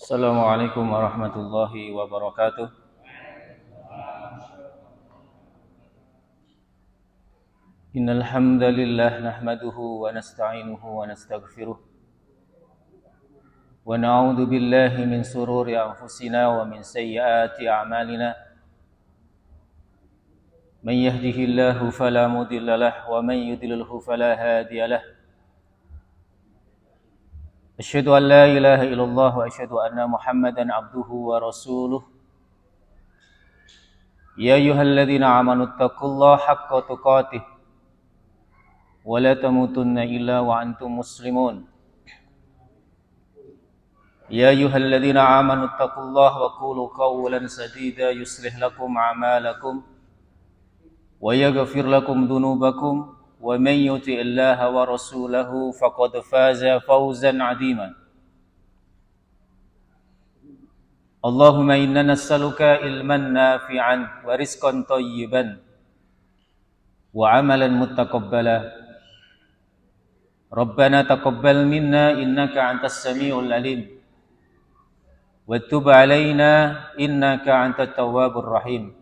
Assalamualaikum warahmatullahi wabarakatuh. Innal hamdalillah nahmaduhu wa nasta'inuhu wa nastaghfiruh wa na'udzu billahi min sururi anfusina wa min sayyiati a'malina. Man yahdihillahu fala mudilla lahu wa man yudlilhu fala hadiya lahu. Asyhadu an la ilaha illallah wa asyhadu anna Muhammadan abduhu wa rasuluh. Ya ayyuhalladzina amanu taqullaha haqqa tuqatih wa la tamutunna illa wa antum muslimun. Ya ayyuhalladzina amanu taqullaha wa qulu qawlan sadida yuslih lakum a'malakum wa yaghfir lakum dhunubakum wa man yuti'illaha wa rasulahu faqad faza fawzan 'azima. Allahumma inna nas'aluka ilman nafi'an wa rizqan thayyiban wa 'amalan muttaqabbala. Rabbana taqabbal minna innaka antas samiul alim wa tub 'alaina innaka antat tawwabur rahim.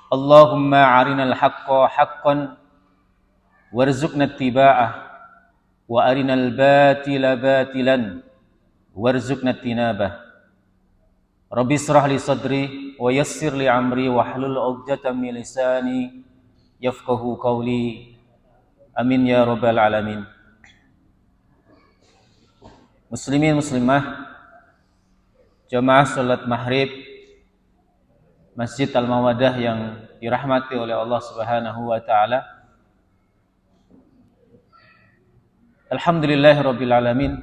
Allahumma arinal haqqa haqqan warzuqna ittiba'ah wa arinal batila batilan warzuqna tinabah. Rabbi israh li sadri wa yassir li amri wahlul 'uqdatam min lisani yafqahu qawli. Amin ya rabbal alamin. Muslimin muslimah, jamaah salat maghrib Masjid Al-Mawaddah yang dirahmati oleh Allah Subhanahu wa taala. Alhamdulillahirabbil alamin.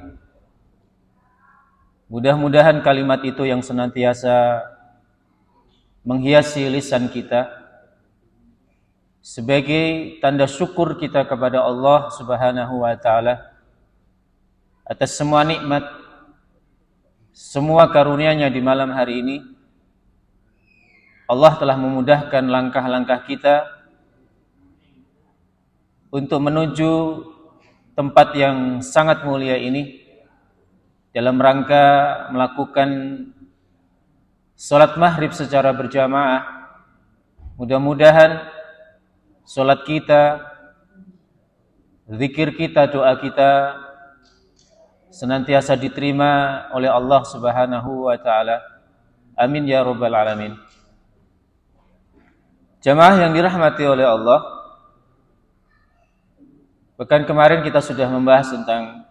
Mudah-mudahan kalimat itu yang senantiasa menghiasi lisan kita sebagai tanda syukur kita kepada Allah Subhanahu wa taala atas semua nikmat, semua karunia-Nya di malam hari ini. Allah telah memudahkan langkah-langkah kita untuk menuju tempat yang sangat mulia ini dalam rangka melakukan salat maghrib secara berjamaah. Mudah-mudahan salat kita, zikir kita, doa kita senantiasa diterima oleh Allah Subhanahu wa taala. Amin ya rabbal alamin. Jamaah yang dirahmati oleh Allah, pekan kemarin kita sudah membahas tentang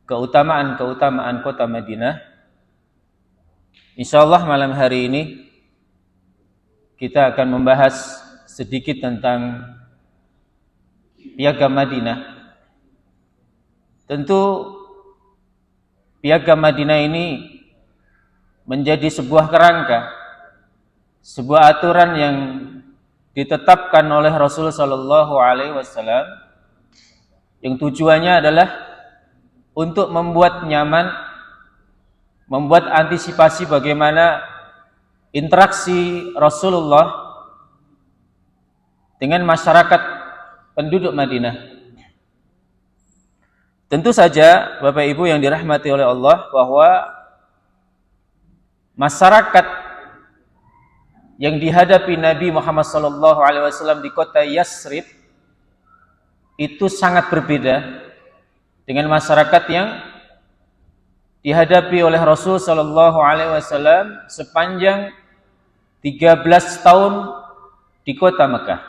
keutamaan kota Madinah. Insyaallah malam hari ini kita akan membahas sedikit tentang Piagam Madinah. Tentu Piagam Madinah ini menjadi sebuah kerangka, sebuah aturan yang ditetapkan oleh Rasul sallallahu alaihi wasallam yang tujuannya adalah untuk membuat nyaman, membuat antisipasi bagaimana interaksi Rasulullah dengan masyarakat penduduk Madinah. Tentu saja Bapak Ibu yang dirahmati oleh Allah, bahwa masyarakat yang dihadapi Nabi Muhammad SAW di kota Yasrib itu sangat berbeda dengan masyarakat yang dihadapi oleh Rasul SAW sepanjang 13 tahun di kota Mekah.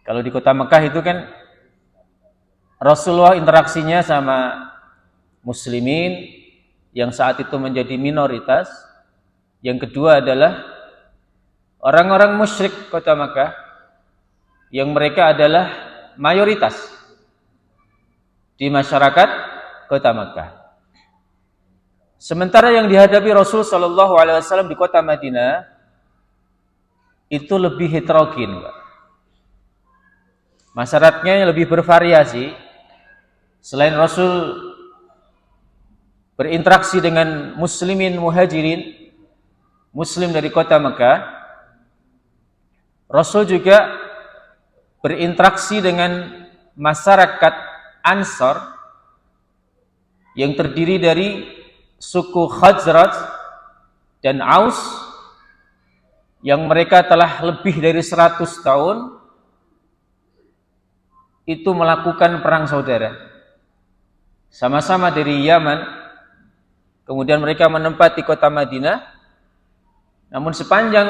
Kalau di kota Mekah itu kan Rasulullah interaksinya sama muslimin yang saat itu menjadi minoritas. Yang kedua adalah orang-orang musyrik kota Makkah yang mereka adalah mayoritas di masyarakat kota Makkah. Sementara yang dihadapi Rasul sallallahu alaihi wasallam di kota Madinah itu lebih heterogen, Pak. Masyarakatnya lebih bervariasi. Selain Rasul berinteraksi dengan muslimin muhajirin, muslim dari kota Mekah, Rasul juga berinteraksi dengan masyarakat Ansor yang terdiri dari suku Khazraj dan Aus, yang mereka telah lebih dari 100 tahun itu melakukan perang saudara. Sama-sama dari Yaman, kemudian mereka menempati kota Madinah. Namun sepanjang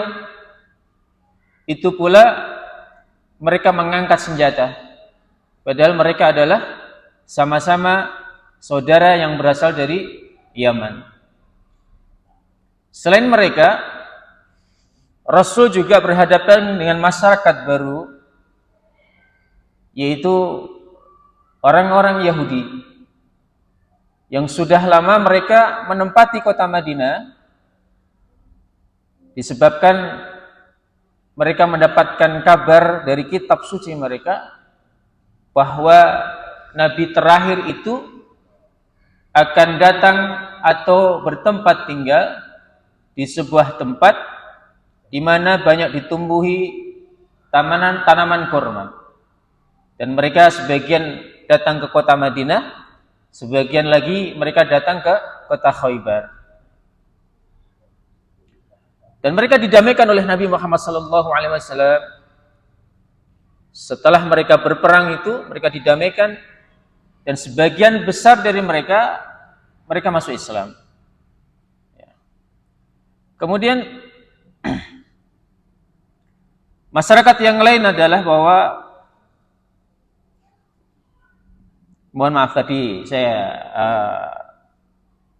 itu pula mereka mengangkat senjata, padahal mereka adalah sama-sama saudara yang berasal dari Yaman. Selain mereka, Rasul juga berhadapan dengan masyarakat baru, yaitu orang-orang Yahudi yang sudah lama mereka menempati kota Madinah disebabkan mereka mendapatkan kabar dari kitab suci mereka bahwa Nabi terakhir itu akan datang atau bertempat tinggal di sebuah tempat di mana banyak ditumbuhi tanaman kurma. Dan mereka sebagian datang ke kota Madinah, sebagian lagi mereka datang ke kota Khaybar. Dan mereka didamaikan oleh Nabi Muhammad SAW. Setelah mereka berperang itu, mereka didamaikan, dan sebagian besar dari mereka masuk Islam. Kemudian masyarakat yang lain adalah bahwa, mohon maaf tadi saya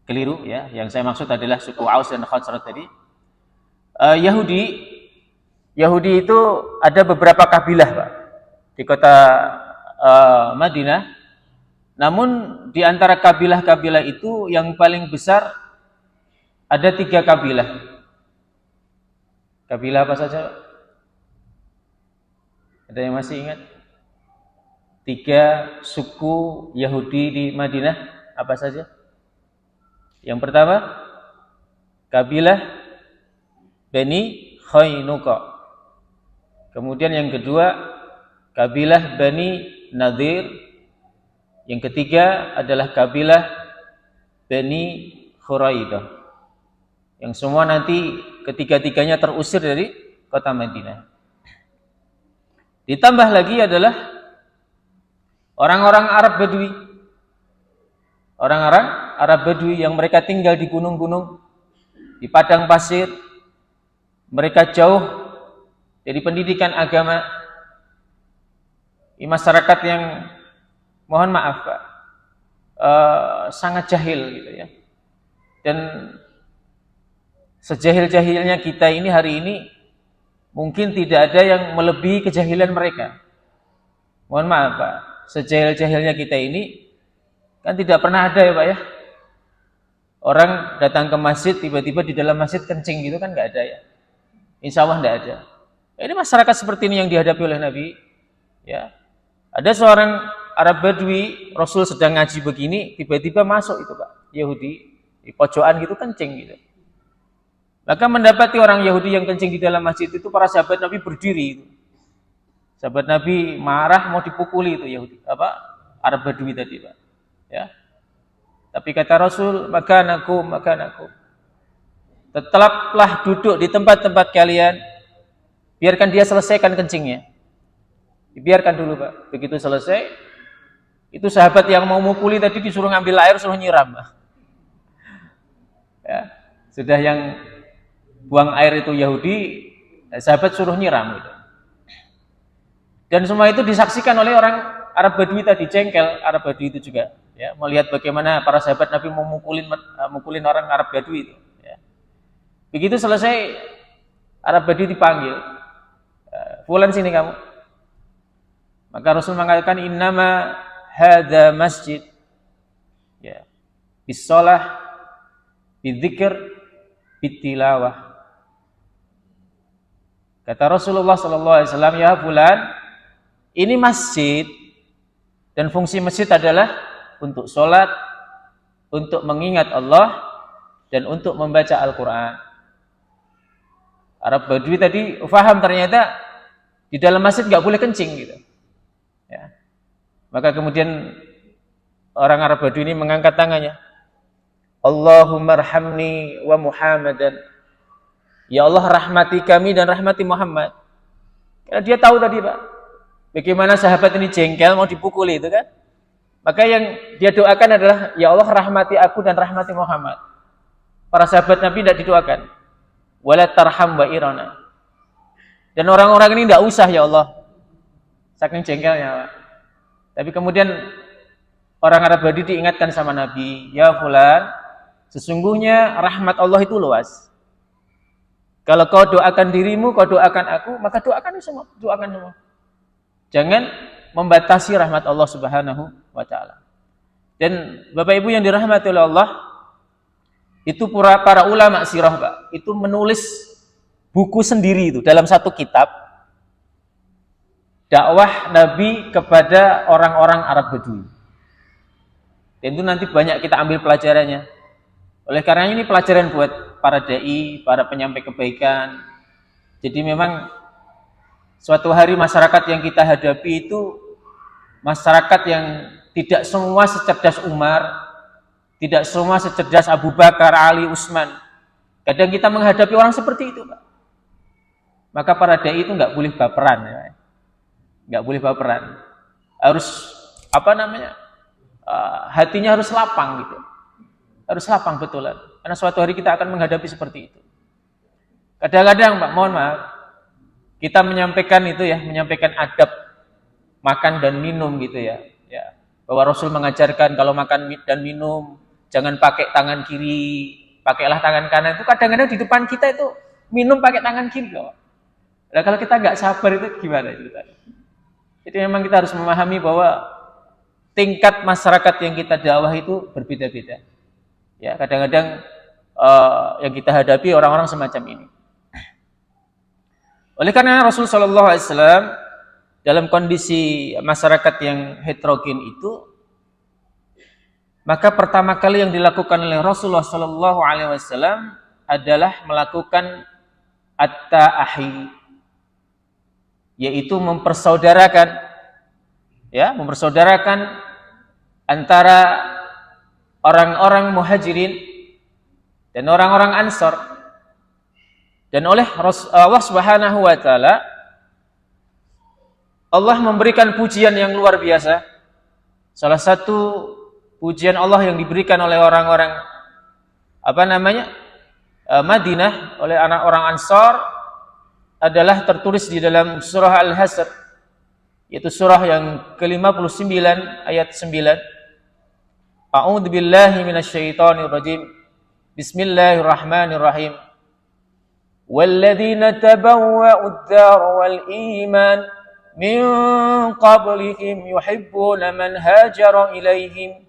keliru ya, yang saya maksud adalah suku Aus dan Khazraj tadi. Yahudi itu ada beberapa kabilah, Pak, di kota Madinah. Namun di antara kabilah-kabilah itu yang paling besar ada 3 kabilah. Kabilah apa saja, Pak? Ada yang masih ingat? 3 suku Yahudi di Madinah apa saja? Yang pertama, kabilah Bani Khainuqa. Kemudian yang kedua, kabilah Bani Nadir. Yang ketiga adalah kabilah Bani Khuraidah. Yang semua nanti ketiga-tiganya terusir dari kota Madinah. Ditambah lagi adalah orang-orang Arab Badui. Orang-orang Arab Badui yang mereka tinggal di gunung-gunung, di padang pasir. Mereka jauh dari pendidikan agama. Di masyarakat yang, mohon maaf Pak, sangat jahil gitu ya. Dan sejahil-jahilnya kita ini hari ini, mungkin tidak ada yang melebihi kejahilan mereka. Mohon maaf Pak, sejahil-jahilnya kita ini kan tidak pernah ada ya Pak ya, orang datang ke masjid tiba-tiba di dalam masjid kencing gitu kan, nggak ada ya. Insya Allah nggak ada. Ini masyarakat seperti ini yang dihadapi oleh Nabi. Ya, ada seorang Arab Badui, Rasul sedang ngaji begini, tiba-tiba masuk itu Pak, Yahudi di pojokan gitu kencing gitu. Maka mendapati orang Yahudi yang kencing di dalam masjid itu, para sahabat Nabi berdiri itu. Sahabat Nabi marah mau dipukuli itu Yahudi, Arab Badui tadi Pak. Ya. Tapi kata Rasul, maka aku. Tetaplah duduk di tempat-tempat kalian, biarkan dia selesaikan kencingnya. Dibiarkan dulu Pak. Begitu selesai, itu sahabat yang mau mukuli tadi disuruh ngambil air, suruh nyiram. Ya. Sudah yang buang air itu Yahudi, sahabat suruh nyiram gitu. Dan semua itu disaksikan oleh orang Arab Badui tadi, jengkel Arab Badui itu juga, ya, melihat bagaimana para sahabat Nabi mukulin orang Arab Badui itu. Ya. Begitu selesai, Arab Badui dipanggil, fulan sini kamu. Maka Rasul mengatakan, innama hadza masjid, ya, bisolah, bidzikr, bitilawah. Kata Rasulullah SAW, ya fulan, ini masjid, dan fungsi masjid adalah untuk sholat, untuk mengingat Allah, dan untuk membaca Al-Quran. Arab Badui tadi faham ternyata di dalam masjid nggak boleh kencing gitu. Ya. Maka kemudian orang Arab Badui ini mengangkat tangannya. Allahumma arhamni wa Muhammadan. Ya Allah, rahmati kami dan rahmati Muhammad. Karena dia tahu tadi, Pak, bagaimana sahabat ini jengkel mau dipukuli itu kan. Maka yang dia doakan adalah, ya Allah, rahmati aku dan rahmati Muhammad. Para sahabat Nabi tidak didoakan. Wala tarham wa irana. Dan orang-orang ini tidak usah, ya Allah. Saking jengkelnya, Pak. Tapi kemudian orang Arab Badui diingatkan sama Nabi, ya fulan, sesungguhnya rahmat Allah itu luas. Kalau kau doakan dirimu, kau doakan aku, maka doakan semua. Jangan membatasi rahmat Allah Subhanahu wa taala. Dan Bapak Ibu yang dirahmati oleh Allah, itu para ulama sirah, Pak, itu menulis buku sendiri itu dalam satu kitab dakwah Nabi kepada orang-orang Arab Badui. Dan itu nanti banyak kita ambil pelajarannya. Oleh karena ini pelajaran buat para dai, para penyampai kebaikan. Jadi memang suatu hari masyarakat yang kita hadapi itu masyarakat yang tidak semua secerdas Umar, tidak semua secerdas Abu Bakar, Ali, Utsman. Kadang kita menghadapi orang seperti itu, Pak. Maka para dai itu nggak boleh baperan, ya. Nggak boleh baperan. Harus hatinya harus lapang gitu. Harus lapang betulan. Karena suatu hari kita akan menghadapi seperti itu. Kadang-kadang, Pak, mohon maaf, kita menyampaikan itu ya, menyampaikan adab makan dan minum gitu ya. Ya. Bahwa Rasul mengajarkan kalau makan dan minum jangan pakai tangan kiri, pakailah tangan kanan. Itu kadang-kadang di depan kita itu minum pakai tangan kiri kok. Nah, kalau kita nggak sabar itu gimana itu tadi? Jadi memang kita harus memahami bahwa tingkat masyarakat yang kita dakwah itu berbeda-beda. Ya, kadang-kadang yang kita hadapi orang-orang semacam ini. Oleh karena Rasul Shallallahu Alaihi Wasallam dalam kondisi masyarakat yang heterogen itu, maka pertama kali yang dilakukan oleh Rasulullah Shallallahu Alaihi Wasallam adalah melakukan at-ta'ahi, yaitu mempersaudarakan antara orang-orang muhajirin dan orang-orang ansor. Dan oleh Allah Subhanahu wa taala, Allah memberikan pujian yang luar biasa. Salah satu pujian Allah yang diberikan oleh orang-orang Madinah, oleh anak orang Ansor, adalah tertulis di dalam surah Al-Hasr, yaitu surah yang ke-59 ayat 9. A'udzu billahi minasyaitonir rajim. Bismillahirrahmanirrahim. Walladzina tabawwa'ud dar wal iman min qablihim yuhibbuna man hajara ilaihim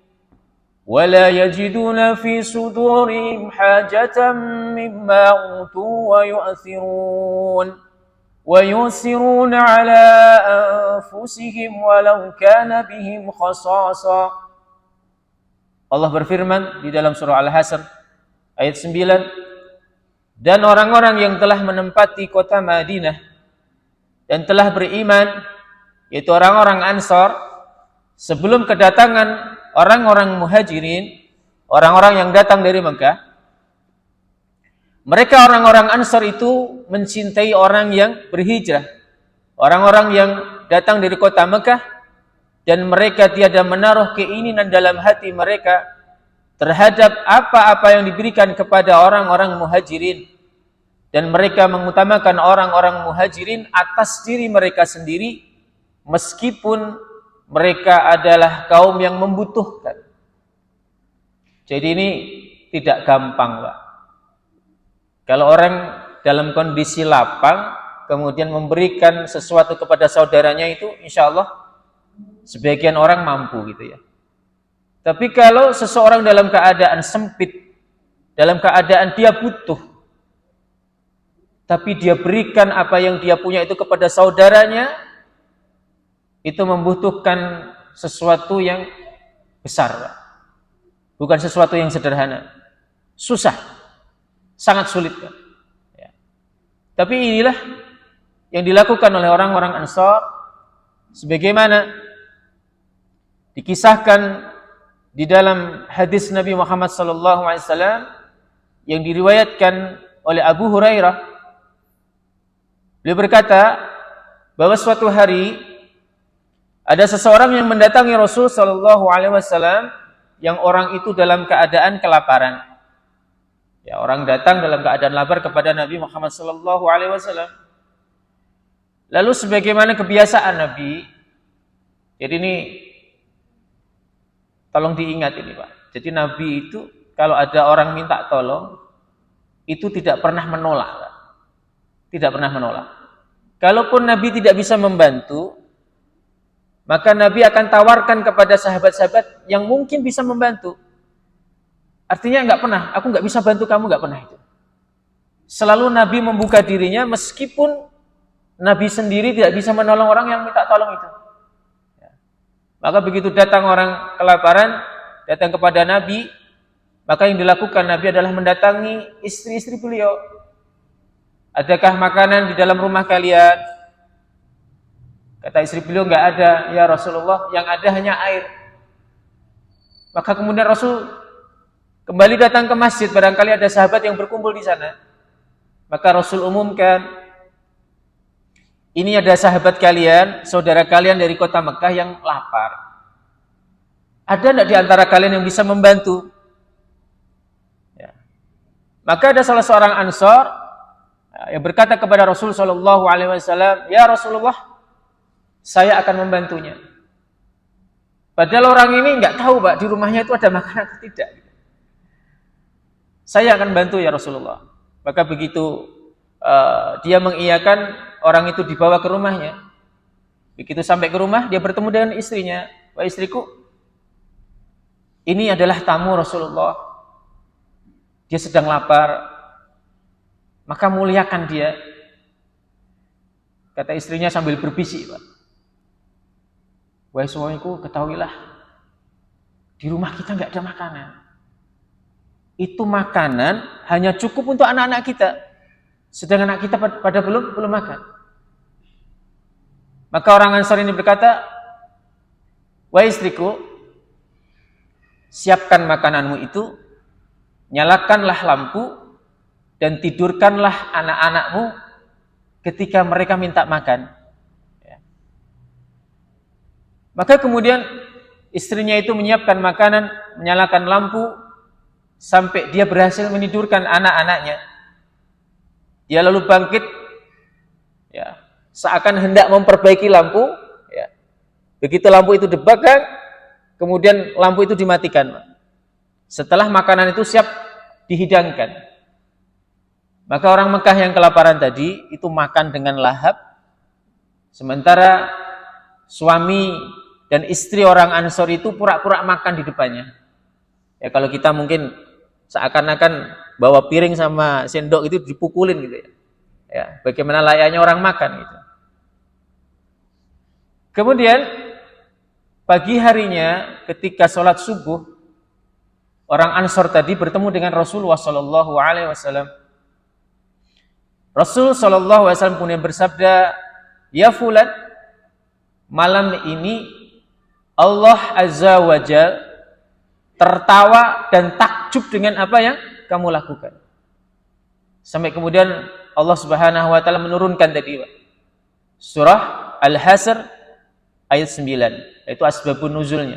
wa la yajiduna fi sudurihim hajatan mimma utu wa yu'thiruna ala anfusihim walau kana bihim khasasa. Allah berfirman di dalam surah Al-Hasr ayat 9, dan orang-orang yang telah menempati kota Madinah dan telah beriman, yaitu orang-orang Ansor, sebelum kedatangan orang-orang Muhajirin, orang-orang yang datang dari Mekah, mereka orang-orang Ansor itu mencintai orang yang berhijrah, orang-orang yang datang dari kota Mekah, dan mereka tiada menaruh keinginan dalam hati mereka terhadap apa-apa yang diberikan kepada orang-orang Muhajirin, dan mereka mengutamakan orang-orang Muhajirin atas diri mereka sendiri meskipun mereka adalah kaum yang membutuhkan. Jadi ini tidak gampang, Pak. Kalau orang dalam kondisi lapang kemudian memberikan sesuatu kepada saudaranya, itu insya Allah sebagian orang mampu gitu ya. Tapi kalau seseorang dalam keadaan sempit, dalam keadaan dia butuh, tapi dia berikan apa yang dia punya itu kepada saudaranya, itu membutuhkan sesuatu yang besar, Pak. Bukan sesuatu yang sederhana. Susah, sangat sulit, Pak. Ya. Tapi inilah yang dilakukan oleh orang-orang Ansor, sebagaimana dikisahkan di dalam hadis Nabi Muhammad SAW yang diriwayatkan oleh Abu Hurairah, beliau berkata bahwa suatu hari ada seseorang yang mendatangi Rasul SAW yang orang itu dalam keadaan kelaparan. Ya, orang datang dalam keadaan lapar kepada Nabi Muhammad SAW. Lalu sebagaimana kebiasaan Nabi, jadi ini tolong diingat ini Pak. Jadi Nabi itu kalau ada orang minta tolong, itu tidak pernah menolak Pak. Tidak pernah menolak. Kalaupun Nabi tidak bisa membantu, maka Nabi akan tawarkan kepada sahabat-sahabat yang mungkin bisa membantu. Artinya enggak pernah, aku enggak bisa bantu kamu, enggak pernah itu. Selalu Nabi membuka dirinya meskipun Nabi sendiri tidak bisa menolong orang yang minta tolong itu. Maka begitu datang orang kelaparan, datang kepada Nabi, maka yang dilakukan Nabi adalah mendatangi istri-istri beliau. Adakah makanan di dalam rumah kalian? Kata istri beliau, enggak ada ya Rasulullah, yang ada hanya air. Maka kemudian Rasul kembali datang ke masjid, barangkali ada sahabat yang berkumpul di sana. Maka Rasul umumkan, ini ada sahabat kalian, saudara kalian dari kota Mekah yang lapar. Ada enggak di antara kalian yang bisa membantu? Ya. Maka ada salah seorang Ansor yang berkata kepada Rasul SAW, ya Rasulullah, saya akan membantunya. Padahal orang ini enggak tahu Pak, di rumahnya itu ada makanan atau tidak. Saya akan bantu ya Rasulullah. Maka begitu dia mengiyakan, orang itu dibawa ke rumahnya. Begitu sampai ke rumah, dia bertemu dengan istrinya. Wah istriku, ini adalah tamu Rasulullah. Dia sedang lapar, maka muliakan dia. Kata istrinya sambil berbisik, Pak. Wahai suamiku, ketahuilah, di rumah kita nggak ada makanan. Itu makanan hanya cukup untuk anak-anak kita. Sedangkan anak kita pada belum makan. Maka orang Ansar ini berkata, wahai istriku, siapkan makananmu itu, nyalakanlah lampu, dan tidurkanlah anak-anakmu ketika mereka minta makan. Ya. Maka kemudian istrinya itu menyiapkan makanan, menyalakan lampu, sampai dia berhasil menidurkan anak-anaknya. Dia lalu bangkit, ya, seakan hendak memperbaiki lampu, ya. Begitu lampu itu dibakar, kemudian lampu itu dimatikan. Setelah makanan itu siap dihidangkan, maka orang Mekah yang kelaparan tadi itu makan dengan lahap, sementara suami dan istri orang Ansor itu pura-pura makan di depannya. Ya kalau kita mungkin seakan-akan bawa piring sama sendok itu dipukulin gitu ya. Ya, bagaimana layaknya orang makan gitu. Kemudian pagi harinya ketika sholat subuh, orang Ansor tadi bertemu dengan Rasulullah SAW. Rasul SAW kemudian bersabda, ya fulan, malam ini Allah Azza wa Jalla tertawa dan takjub dengan apa yang kamu lakukan. Sampai kemudian Allah Subhanahu wa taala menurunkan tadi surah Al-Hasr ayat 9, yaitu asbabun nuzulnya.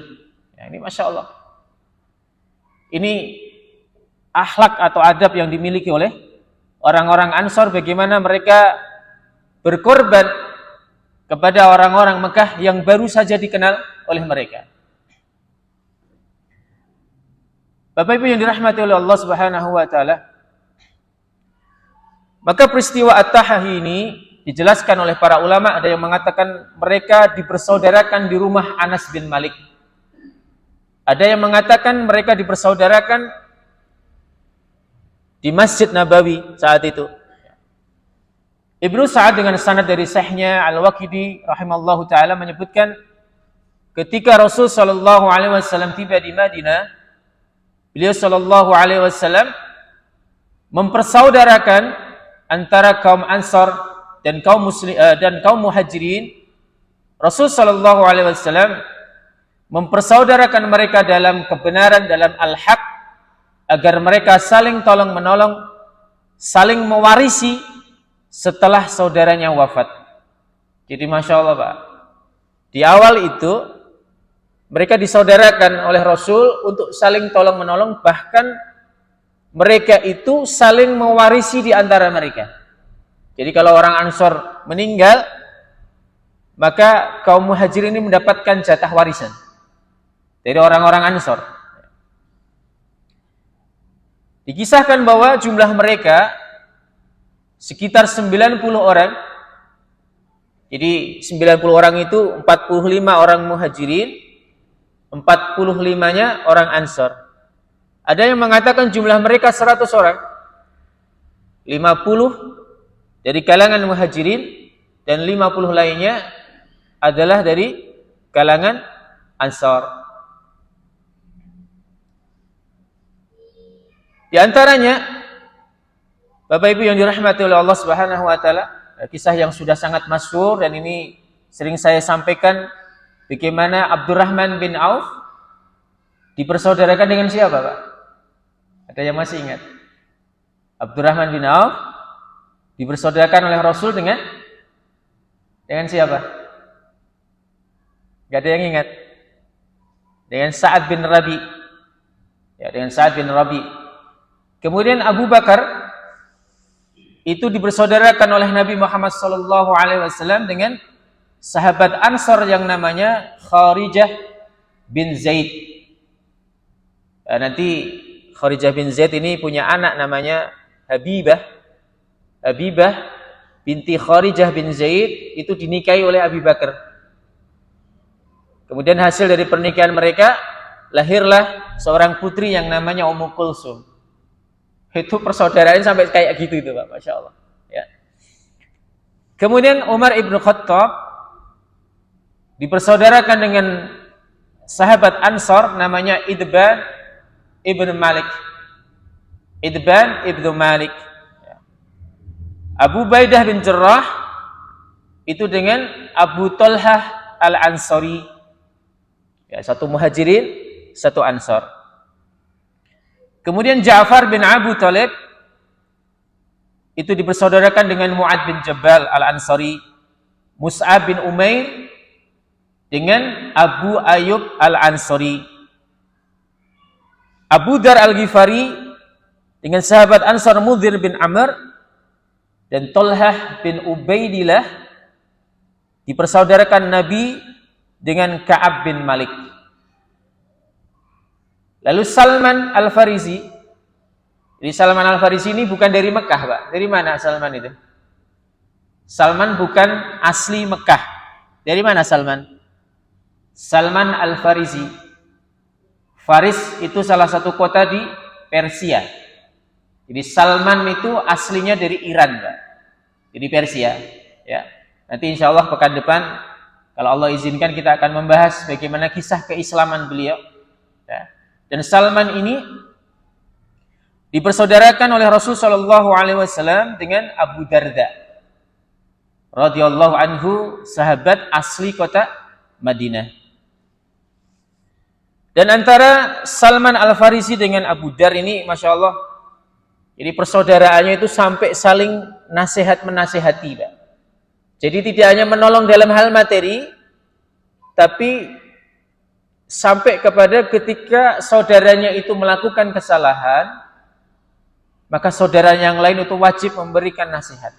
Ya, ini Masya Allah. Ini akhlak atau adab yang dimiliki oleh orang-orang Ansor, bagaimana mereka berkorban kepada orang-orang Mekah yang baru saja dikenal oleh mereka. Bapak Ibu yang dirahmati oleh Allah Subhanahu wa taala, maka peristiwa At-Tahah ini dijelaskan oleh para ulama, ada yang mengatakan mereka dipersaudarakan di rumah Anas bin Malik. Ada yang mengatakan mereka dipersaudarakan di Masjid Nabawi saat itu. Ibnu Sa'ad dengan sanad dari Sahihnya Al-Waqidi rahimallahu taala menyebutkan ketika Rasul sallallahu alaihi wasallam tiba di Madinah, beliau sallallahu alaihi wasallam mempersaudarakan antara kaum Ansar dan kaum Muhajirin. Rasul sallallahu alaihi wasallam mempersaudarakan mereka dalam kebenaran, dalam al-haq, agar mereka saling tolong menolong, saling mewarisi setelah saudaranya wafat. Jadi Masya Allah Pak, di awal itu mereka disaudarakan oleh Rasul untuk saling tolong menolong, bahkan mereka itu saling mewarisi di antara mereka. Jadi kalau orang Ansor meninggal, maka kaum Muhajirin ini mendapatkan jatah warisan dari orang-orang Ansor. Dikisahkan bahwa jumlah mereka sekitar 90 orang. Jadi 90 orang itu 45 orang Muhajirin, 45-nya orang Ansor. Ada yang mengatakan jumlah mereka 100 orang. 50 dari kalangan Muhajirin dan 50 lainnya adalah dari kalangan Ansor. Di antaranya Bapak Ibu yang dirahmati oleh Allah Subhanahu wa taala, kisah yang sudah sangat masyhur dan ini sering saya sampaikan, bagaimana Abdurrahman bin Auf dipersaudarakan dengan siapa, Pak? Ada yang masih ingat? Abdurrahman bin Auf dipersaudarakan oleh Rasul dengan siapa? Gak ada yang ingat? Dengan Sa'ad bin Rabi. Ya, dengan Sa'ad bin Rabi. Kemudian Abu Bakar itu dipersaudarakan oleh Nabi Muhammad SAW dengan sahabat Ansar yang namanya Kharijah bin Zaid. Ya, nanti Kharijah bin Zaid ini punya anak namanya Habibah binti Kharijah bin Zaid, itu dinikahi oleh Abu Bakar. Kemudian hasil dari pernikahan mereka lahirlah seorang putri yang namanya Ummu Kulsum. Itu persaudaraan sampai kayak gitu itu Pak, Masya Allah. Ya. Kemudian Umar ibn Khattab dipersaudarakan dengan sahabat Ansar namanya Idban ibn Malik. Abu Baidah bin Jarrah itu dengan Abu Talhah al-Ansari. Ya, satu Muhajirin, satu Ansar. Kemudian Ja'far bin Abu Talib itu dipersaudarakan dengan Mu'ad bin Jabal al-Ansari. Mus'ab bin Umair dengan Abu Ayyub al-Ansari. Abu Dar al-Ghifari dengan sahabat Ansar Mudhir bin Amr. Dan Talhah bin Ubaidillah dipersaudarakan Nabi dengan Ka'ab bin Malik. Lalu Salman Al-Farisi. Jadi Salman Al-Farisi ini bukan dari Mekah, Pak. Dari mana Salman itu? Salman bukan asli Mekah. Dari mana Salman? Salman Al-Farisi. Faris itu salah satu kota di Persia. Jadi Salman itu aslinya dari Iran, Pak. Jadi Persia, ya. Nanti insya Allah pekan depan, kalau Allah izinkan, kita akan membahas bagaimana kisah keislaman beliau. Ya. Dan Salman ini dipersaudarakan oleh Rasul SAW dengan Abu Darda, radhiyallahu anhu, sahabat asli kota Madinah. Dan antara Salman Al-Farisi dengan Abu Dar ini, Masya Allah, jadi persaudaraannya itu sampai saling nasihat-menasihati, Pak. Jadi tidak hanya menolong dalam hal materi, tapi sampai kepada ketika saudaranya itu melakukan kesalahan, maka saudara yang lain itu wajib memberikan nasihat.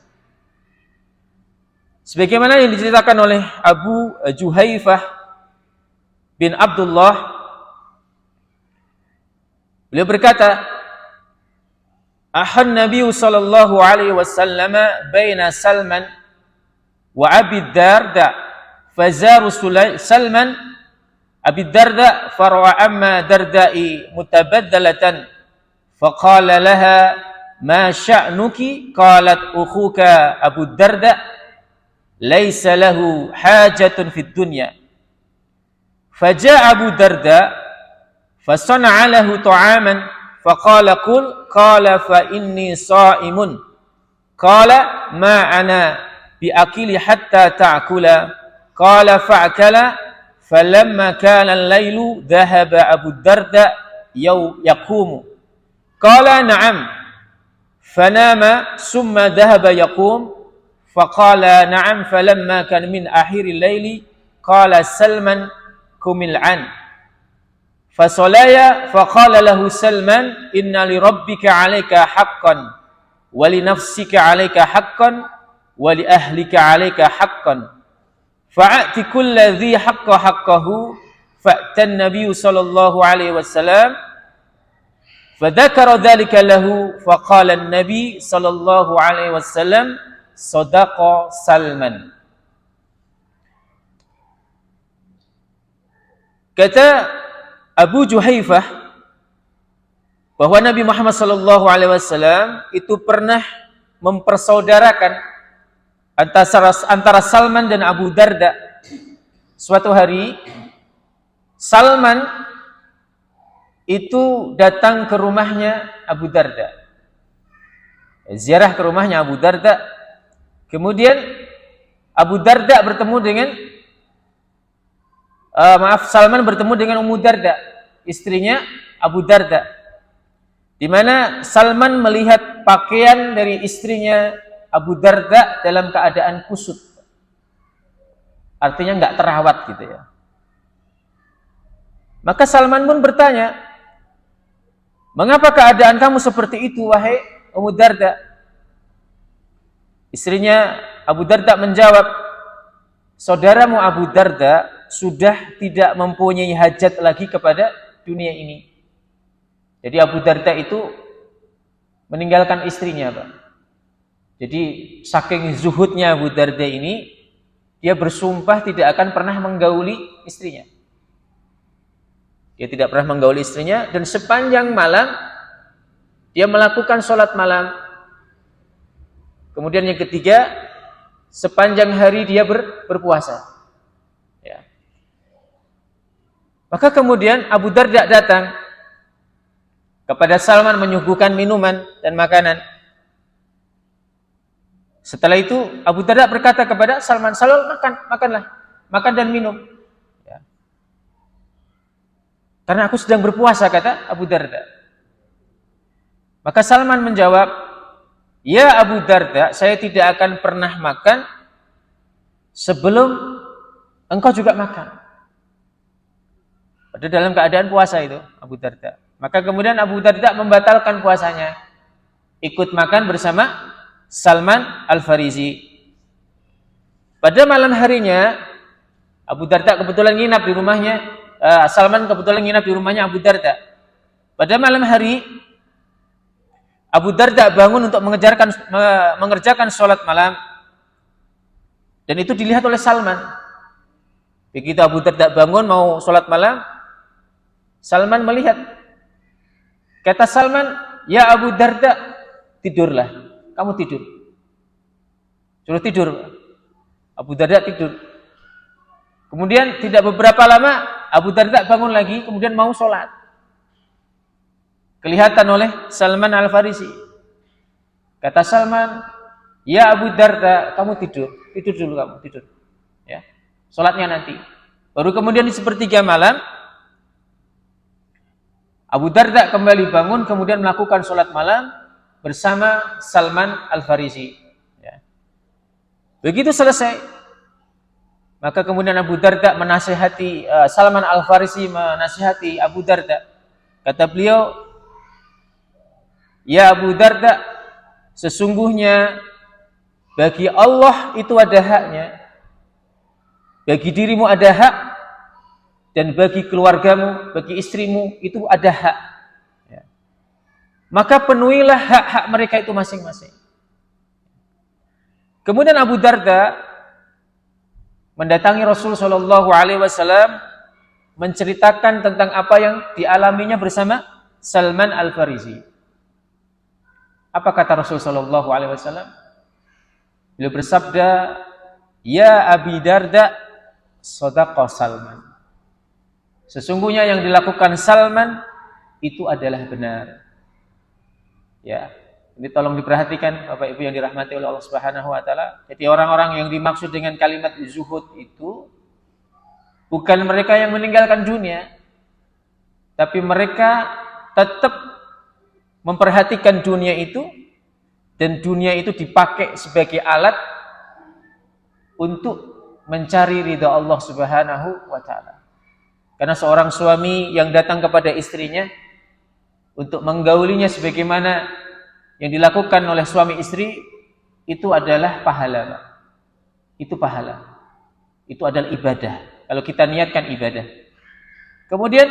Sebagaimana yang diceritakan oleh Abu Juhaifah bin Abdullah, beliau berkata, Ahan Nabi sallallahu alaihi wasallam baina Salman wa Abi Darda fazaru Salman Abi Darda fara'a amma Dardai mutabaddalatan faqala laha ma sya'nuki qalat ukhuka Abu Darda laysa lahu hajatun fid dunya faja'a Abu Darda fasana'a lahu ta'aman faqala qul qala fa inni sha'imun qala ma ana biakili hatta ta'kula qala fa'kala falamma kana al-lailu dhahaba Abu Darda yaqumu. Qala na'am. Fanama summa dhahaba yaqum. Faqala na'am falamma kana min akhiril laili qala Salman kumil an. Fasolaya faqala lahu Salman inna li rabbika 'alaika haqqan wa li nafsika 'alaika haqqan wa li ahlika 'alaika haqqan fa'ati kulli dhi haqqa haqqahu fa'tan nabiyyu sallallahu alaihi wasallam fadzakara dzalika lahu faqala an-nabi sallallahu alaihi wasallam sadaqa Salman. Kata Abu Juhaifah bahwa Nabi Muhammad SAW itu pernah mempersaudarakan antara Salman dan Abu Darda. Suatu hari Salman itu datang ke rumahnya Abu Darda, ziarah ke rumahnya Abu Darda. Kemudian Abu Darda bertemu dengan Salman bertemu dengan Ummu Darda, istrinya Abu Darda. Di mana Salman melihat pakaian dari istrinya Abu Darda dalam keadaan kusut. Artinya enggak terawat gitu ya. Maka Salman pun bertanya, "Mengapa keadaan kamu seperti itu wahai Ummu Darda?" Istrinya Abu Darda menjawab, "Saudaramu Abu Darda sudah tidak mempunyai hajat lagi kepada dunia ini." Jadi Abu Darda itu meninggalkan istrinya, Pak. Jadi saking zuhudnya Abu Darda ini, dia bersumpah tidak akan pernah menggauli istrinya. Dia tidak pernah menggauli istrinya, dan sepanjang malam dia melakukan sholat malam. Kemudian yang ketiga, sepanjang hari dia berpuasa. Maka kemudian Abu Darda datang kepada Salman menyuguhkan minuman dan makanan. Setelah itu Abu Darda berkata kepada Salman, "Salman, makanlah, makan dan minum." Ya. Karena aku sedang berpuasa, kata Abu Darda. Maka Salman menjawab, "Ya Abu Darda, saya tidak akan pernah makan sebelum engkau juga makan." Pada dalam keadaan puasa itu Abu Darda. Maka kemudian Abu Darda membatalkan puasanya, ikut makan bersama Salman Al-Farisi. Pada malam harinya Abu Darda kebetulan nginap di rumahnya, Salman kebetulan nginap di rumahnya Abu Darda. Pada malam hari Abu Darda bangun untuk mengerjakan sholat malam, dan itu dilihat oleh Salman. Begitu Abu Darda bangun mau sholat malam, Salman melihat. Kata Salman, "Ya Abu Darda, tidurlah. Kamu tidur." Suruh tidur. Abu Darda tidur. Kemudian tidak beberapa lama Abu Darda bangun lagi, kemudian mau sholat. Kelihatan oleh Salman Al-Farisi. Kata Salman, "Ya Abu Darda, kamu tidur. Tidur dulu kamu, tidur. Ya. Sholatnya nanti." Baru kemudian di sepertiga malam Abu Darda kembali bangun, kemudian melakukan sholat malam bersama Salman Al-Farisi. Ya. Begitu selesai, maka kemudian Abu Darda menasihati, Salman Al-Farisi menasihati Abu Darda. Kata beliau, "Ya Abu Darda, sesungguhnya bagi Allah itu ada haknya, bagi dirimu ada hak, dan bagi keluargamu, bagi istrimu itu ada hak. Ya. Maka penuhilah hak-hak mereka itu masing-masing." Kemudian Abu Darda mendatangi Rasul Shallallahu Alaihi Wasallam menceritakan tentang apa yang dialaminya bersama Salman Al-Farisi. Apa kata Rasul Shallallahu Alaihi Wasallam? Beliau bersabda, "Ya Abi Darda, shadaqa Salman." Sesungguhnya yang dilakukan Salman itu adalah benar. Ya, ini tolong diperhatikan Bapak Ibu yang dirahmati oleh Allah Subhanahu wa taala. Jadi orang-orang yang dimaksud dengan kalimat zuhud itu Bukan mereka yang meninggalkan dunia, tapi mereka tetap memperhatikan dunia itu, dan dunia itu dipakai sebagai alat untuk mencari ridha Allah Subhanahu wa ta'ala. Karena seorang suami yang datang kepada istrinya untuk menggaulinya sebagaimana yang dilakukan oleh suami istri, itu adalah pahala, Pak. Itu pahala. Itu adalah ibadah. Kalau kita niatkan ibadah. Kemudian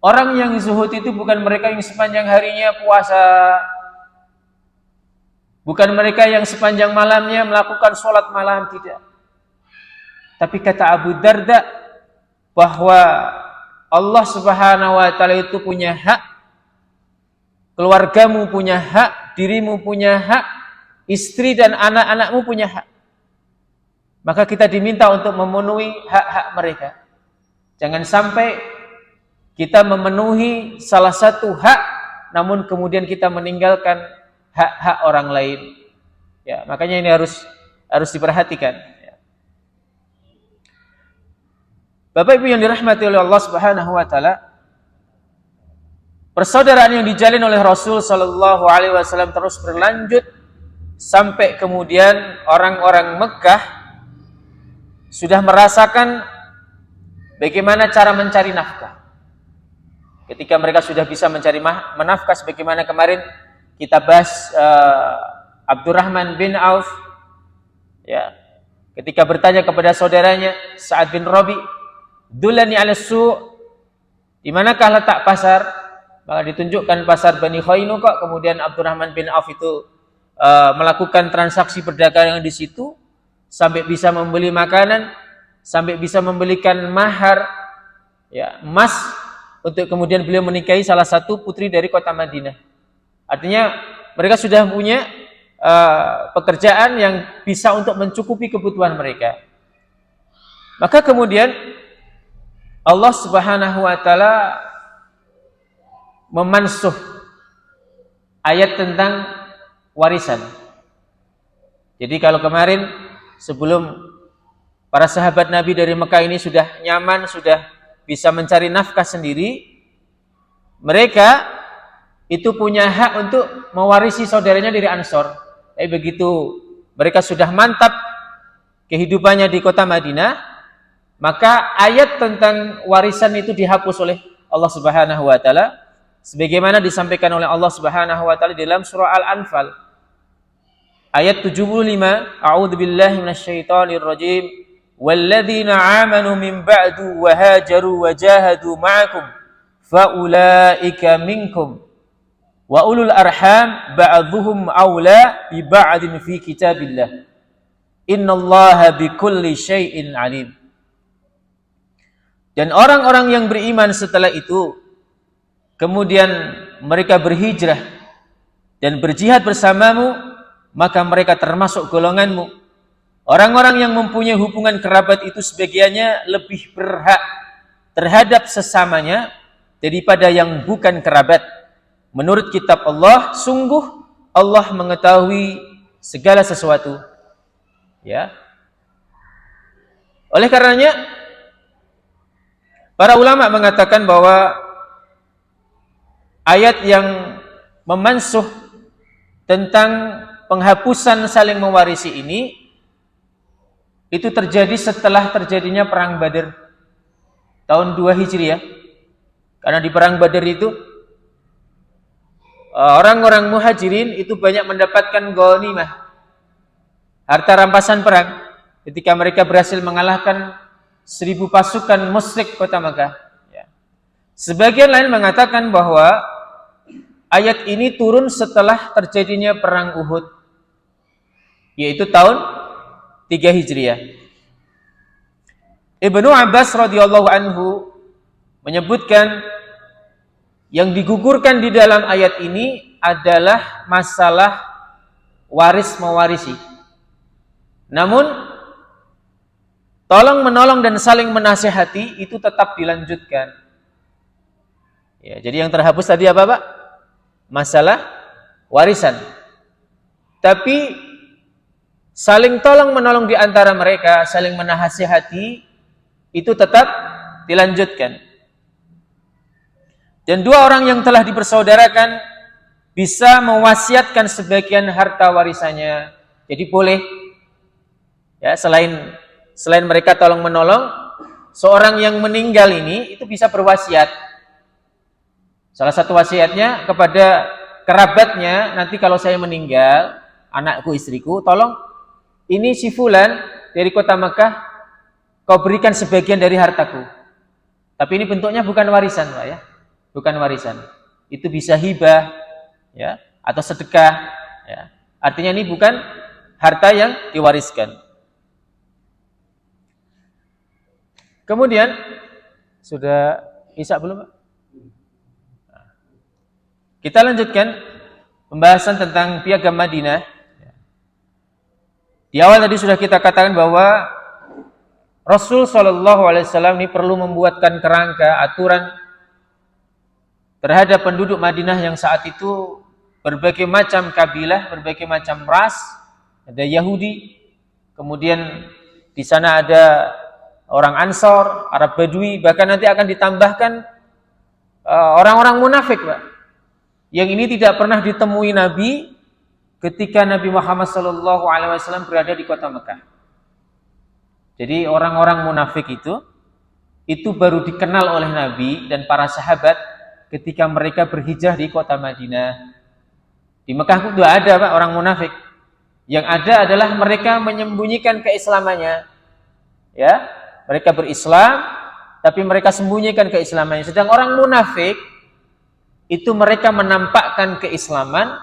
orang yang zuhud itu bukan mereka yang sepanjang harinya puasa, bukan mereka yang sepanjang malamnya melakukan sholat malam, tidak. Tapi kata Abu Darda bahwa Allah Subhanahu wa ta'ala itu punya hak, keluargamu punya hak, dirimu punya hak, istri dan anak-anakmu punya hak. Maka kita diminta untuk memenuhi hak-hak mereka. Jangan sampai kita memenuhi salah satu hak, namun kemudian kita meninggalkan hak-hak orang lain. Ya, makanya ini harus diperhatikan. Ya. Bapak Ibu yang dirahmati oleh Allah Subhanahu wa ta'ala, persaudaraan yang dijalin oleh Rasul sallallahu alaihi wasallam terus berlanjut sampai kemudian orang-orang Mekah sudah merasakan bagaimana cara mencari nafkah. Ketika mereka sudah bisa mencari nafkah, sebagaimana kemarin kita bahas Abdurrahman bin Auf, ya, ketika bertanya kepada saudaranya Sa'ad bin Rabi, "Dullani 'ala su'", di manakah letak pasar? Maka ditunjukkan pasar Bani Khainuqa. Kemudian Abdurrahman bin Auf itu melakukan transaksi perdagangan di situ sampai bisa membeli makanan, sampai bisa membelikan mahar, ya, emas, untuk kemudian beliau menikahi salah satu putri dari kota Madinah. Artinya mereka sudah punya pekerjaan yang bisa untuk mencukupi kebutuhan mereka. Maka kemudian Allah Subhanahu wa ta'ala memansuh ayat tentang warisan. Jadi kalau kemarin sebelum para sahabat Nabi dari Mekah ini sudah nyaman, sudah bisa mencari nafkah sendiri, mereka itu punya hak untuk mewarisi saudaranya dari Ansor. Tapi begitu mereka sudah mantap kehidupannya di kota Madinah, maka ayat tentang warisan itu dihapus oleh Allah Subhanahu wa ta'ala, sebagaimana disampaikan oleh Allah Subhanahu wa ta'ala dalam surah Al-Anfal ayat 75, a'udzubillahi minasyaitonir rajim, walladzina amanu min ba'du wa hajaru wa jahadu ma'akum faulaika minkum wa ulul arham ba'dhuhum aula bi ba'din fi kitabillah innallaha bikulli syai'in alim. Dan orang-orang yang beriman setelah itu kemudian mereka berhijrah dan berjihad bersamamu, maka mereka termasuk golonganmu. Orang-orang yang mempunyai hubungan kerabat itu sebagiannya lebih berhak terhadap sesamanya daripada yang bukan kerabat. Menurut kitab Allah, sungguh Allah mengetahui segala sesuatu. Ya. Oleh karenanya, para ulama mengatakan bahwa ayat yang memansuh tentang penghapusan saling mewarisi ini itu terjadi setelah terjadinya perang Badar tahun 2 Hijriah. Karena di perang Badar itu orang-orang muhajirin itu banyak mendapatkan ghanimah, harta rampasan perang, ketika mereka berhasil mengalahkan 1000 pasukan musyrik kota Makkah. Ya. Sebagian lain mengatakan bahwa ayat ini turun setelah terjadinya perang Uhud, yaitu tahun 3 Hijriah. Ibnu Abbas radhiyallahu anhu menyebutkan yang digugurkan di dalam ayat ini adalah masalah waris mewarisi. Namun tolong menolong dan saling menasihati itu tetap dilanjutkan. Ya, jadi yang terhapus tadi apa, Pak? Masalah warisan. Tapi saling tolong menolong di antara mereka, saling menasihati, itu tetap dilanjutkan. Dan dua orang yang telah dipersaudarakan bisa mewasiatkan sebagian harta warisannya. Jadi boleh, ya, selain mereka tolong menolong, seorang yang meninggal ini itu bisa berwasiat. Salah satu wasiatnya kepada kerabatnya, nanti kalau saya meninggal, anakku, istriku, tolong ini si fulan dari kota Mekah, kau berikan sebagian dari hartaku. Tapi ini bentuknya bukan warisan, Pak, ya. Bukan warisan. Itu bisa hibah, ya, atau sedekah, ya. Artinya ini bukan harta yang diwariskan. Kemudian sudah isya belum, Pak? Kita lanjutkan pembahasan tentang Piagam Madinah. Di awal tadi sudah kita katakan bahwa Rasul SAW ini perlu membuatkan kerangka aturan terhadap penduduk Madinah yang saat itu berbagai macam kabilah, berbagai macam ras. Ada Yahudi, kemudian di sana ada orang Ansor, Arab Badui, bahkan nanti akan ditambahkan orang-orang munafik, Pak. Yang ini tidak pernah ditemui Nabi ketika Nabi Muhammad SAW berada di kota Mekah. Jadi orang-orang munafik itu baru dikenal oleh Nabi dan para sahabat ketika mereka berhijrah di kota Madinah. Di Mekah itu tidak ada, Pak, orang munafik. Yang ada adalah mereka menyembunyikan keislamannya. Ya, mereka berislam tapi mereka sembunyikan keislamannya. Sedang orang munafik itu mereka menampakkan keislaman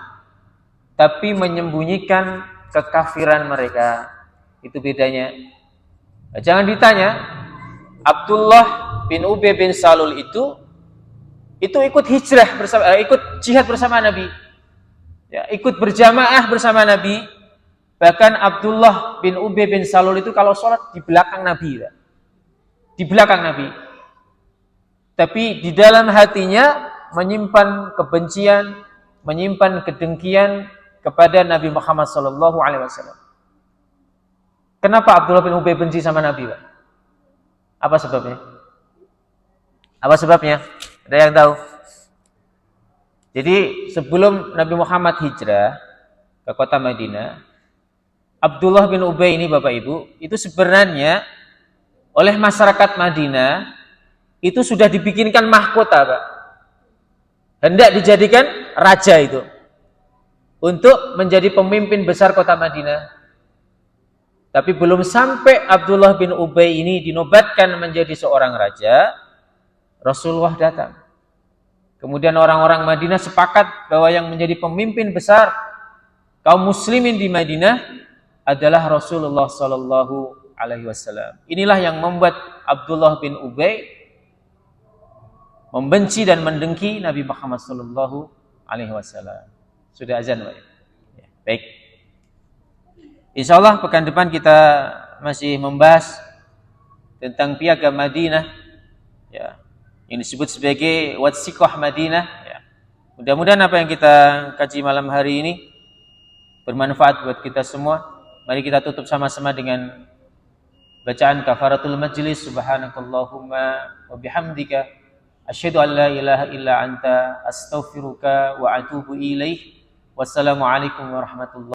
tapi menyembunyikan kekafiran mereka. Itu bedanya. Jangan ditanya, Abdullah bin Ubay bin Salul itu ikut hijrah bersama, ikut jihad bersama Nabi. Ya, ikut berjamaah bersama Nabi. Bahkan Abdullah bin Ubay bin Salul itu kalau sholat di belakang Nabi, ya. Di belakang Nabi. Tapi di dalam hatinya menyimpan kebencian, menyimpan kedengkian kepada Nabi Muhammad SAW. Kenapa Abdullah bin Ubay benci sama Nabi, Pak? Apa sebabnya? Apa sebabnya? Ada yang tahu? Jadi sebelum Nabi Muhammad hijrah ke kota Madinah, Abdullah bin Ubay ini, Bapak Ibu, itu sebenarnya oleh masyarakat Madinah itu sudah dibikinkan mahkota, Pak. Hendak dijadikan raja itu untuk menjadi pemimpin besar kota Madinah. Tapi belum sampai Abdullah bin Ubay ini dinobatkan menjadi seorang raja, Rasulullah datang. Kemudian orang-orang Madinah sepakat bahwa yang menjadi pemimpin besar kaum muslimin di Madinah adalah Rasulullah SAW. Inilah yang membuat Abdullah bin Ubay membenci dan mendengki Nabi Muhammad SAW. Sudah azan, Pak? Ya, baik. Insyaallah pekan depan kita masih membahas tentang Piagam Madinah, ya, yang disebut sebagai Watsiqah Madinah. Ya. Mudah-mudahan apa yang kita kaji malam hari ini bermanfaat buat kita semua. Mari kita tutup sama-sama dengan bacaan kafaratul majlis. Subhanakallahumma wa bihamdika asyhadu an la ilaha illa anta astaghfiruka wa atubu ilaih. Wassalamualaikum warahmatullahi wabarakatuh.